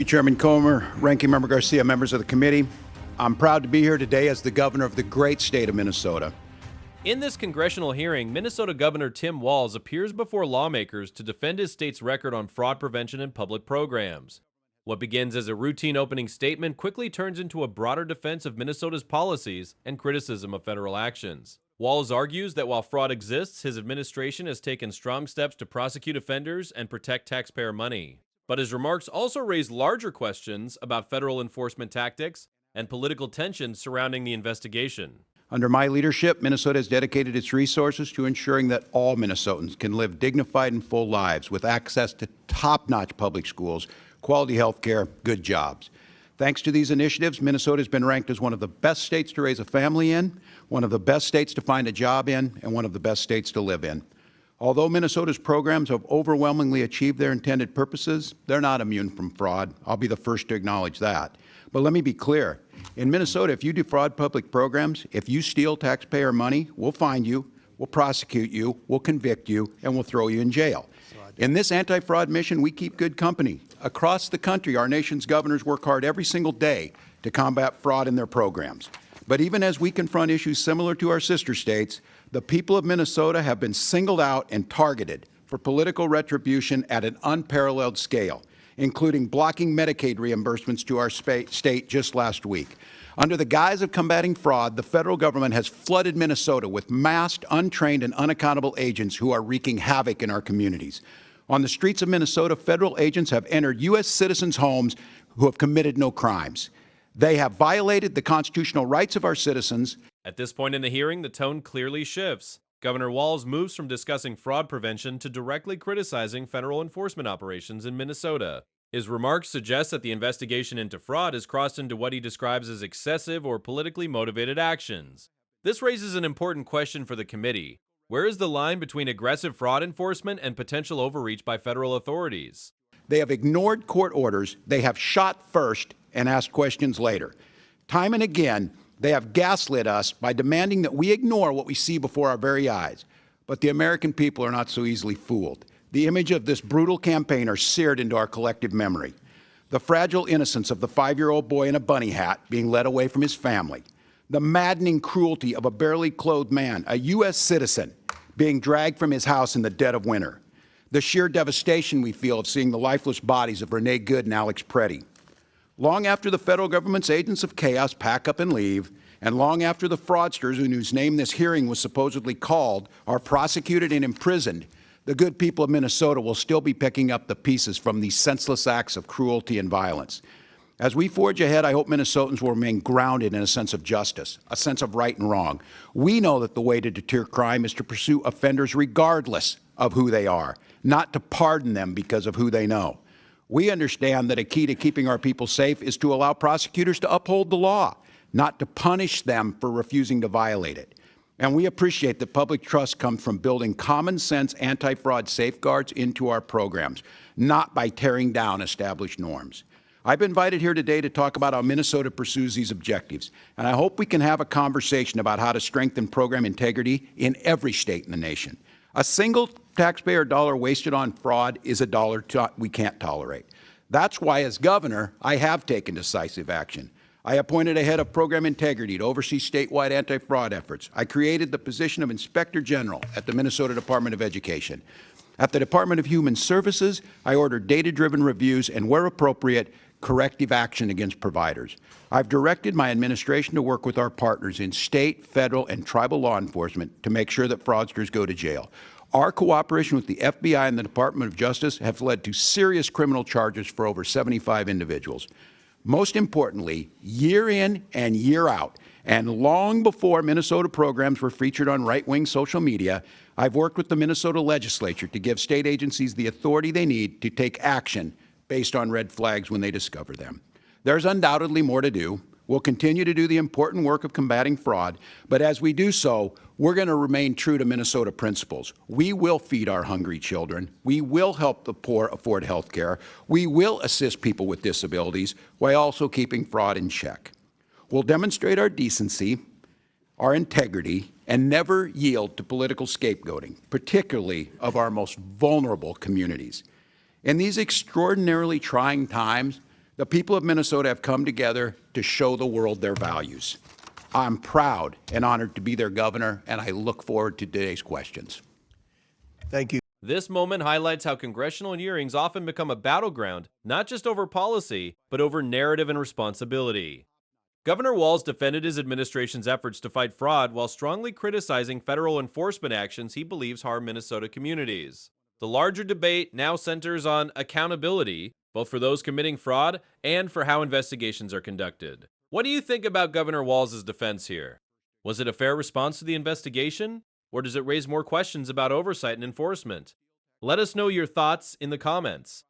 Chairman Comer, Ranking Member Garcia, members of the committee, I'm proud to be here today as the governor of the great state of Minnesota. In this congressional hearing, Minnesota Governor Tim Walz appears before lawmakers to defend his state's record on fraud prevention and public programs. What begins as a routine opening statement quickly turns into a broader defense of Minnesota's policies and criticism of federal actions. Walz argues that while fraud exists, his administration has taken strong steps to prosecute offenders and protect taxpayer money. But his remarks also raise larger questions about federal enforcement tactics and political tensions surrounding the investigation. Under my leadership, Minnesota has dedicated its resources to ensuring that all Minnesotans can live dignified and full lives with access to top-notch public schools, quality health care, good jobs. Thanks to these initiatives, Minnesota has been ranked as one of the best states to raise a family in, one of the best states to find a job in, and one of the best states to live in. Although Minnesota's programs have overwhelmingly achieved their intended purposes, they're not immune from fraud. I'll be the first to acknowledge that. But let me be clear. In Minnesota, if you defraud public programs, if you steal taxpayer money, we'll find you, we'll prosecute you, we'll convict you, and we'll throw you in jail. In this anti-fraud mission, we keep good company. Across the country, our nation's governors work hard every single day to combat fraud in their programs. But even as we confront issues similar to our sister states, the people of Minnesota have been singled out and targeted for political retribution at an unparalleled scale, including blocking Medicaid reimbursements to our state just last week. Under the guise of combating fraud, the federal government has flooded Minnesota with masked, untrained, and unaccountable agents who are wreaking havoc in our communities. On the streets of Minnesota, federal agents have entered U.S. citizens' homes who have committed no crimes. They have violated the constitutional rights of our citizens. At this point in the hearing, the tone clearly shifts. Governor Walz moves from discussing fraud prevention to directly criticizing federal enforcement operations in Minnesota. His remarks suggest that the investigation into fraud has crossed into what he describes as excessive or politically motivated actions. This raises an important question for the committee. Where is the line between aggressive fraud enforcement and potential overreach by federal authorities? They have ignored court orders. They have shot first and asked questions later. Time and again, they have gaslit us by demanding that we ignore what we see before our very eyes. But the American people are not so easily fooled. The image of this brutal campaigner seared into our collective memory. The fragile innocence of the 5-year-old boy in a bunny hat being led away from his family. The maddening cruelty of a barely clothed man, a U.S. citizen, being dragged from his house in the dead of winter. The sheer devastation we feel of seeing the lifeless bodies of Renee Good and Alex Preddy. Long after the federal government's agents of chaos pack up and leave, and long after the fraudsters in whose name this hearing was supposedly called are prosecuted and imprisoned, the good people of Minnesota will still be picking up the pieces from these senseless acts of cruelty and violence. As we forge ahead, I hope Minnesotans will remain grounded in a sense of justice, a sense of right and wrong. We know that the way to deter crime is to pursue offenders regardless of who they are, not to pardon them because of who they know. We understand that a key to keeping our people safe is to allow prosecutors to uphold the law, not to punish them for refusing to violate it. And we appreciate that public trust comes from building common sense anti-fraud safeguards into our programs, not by tearing down established norms. I've been invited here today to talk about how Minnesota pursues these objectives, and I hope we can have a conversation about how to strengthen program integrity in every state in the nation. A single taxpayer dollar wasted on fraud is a dollar we can't tolerate. That's why, as governor, I have taken decisive action. I appointed a head of program integrity to oversee statewide anti-fraud efforts. I created the position of Inspector General at the Minnesota Department of Education. At the Department of Human Services, I ordered data-driven reviews and, where appropriate, corrective action against providers. I've directed my administration to work with our partners in state, federal, and tribal law enforcement to make sure that fraudsters go to jail. Our cooperation with the FBI and the Department of Justice have led to serious criminal charges for over 75 individuals. Most importantly, year in and year out, and long before Minnesota programs were featured on right-wing social media, I've worked with the Minnesota legislature to give state agencies the authority they need to take action based on red flags when they discover them. There's undoubtedly more to do. We'll continue to do the important work of combating fraud, but as we do so, we're going to remain true to Minnesota principles. We will feed our hungry children. We will help the poor afford health care. We will assist people with disabilities while also keeping fraud in check. We'll demonstrate our decency, our integrity, and never yield to political scapegoating, particularly of our most vulnerable communities. In these extraordinarily trying times, The people of Minnesota have come together to show the world their values. I'm proud and honored to be their governor, and I look forward to today's questions. Thank you. This moment highlights how congressional hearings often become a battleground, not just over policy, but over narrative and responsibility. Governor Walz defended his administration's efforts to fight fraud while strongly criticizing federal enforcement actions he believes harm Minnesota communities. The larger debate now centers on accountability, both for those committing fraud and for how investigations are conducted. What do you think about Governor Walz's defense here? Was it a fair response to the investigation? Or does it raise more questions about oversight and enforcement? Let us know your thoughts in the comments.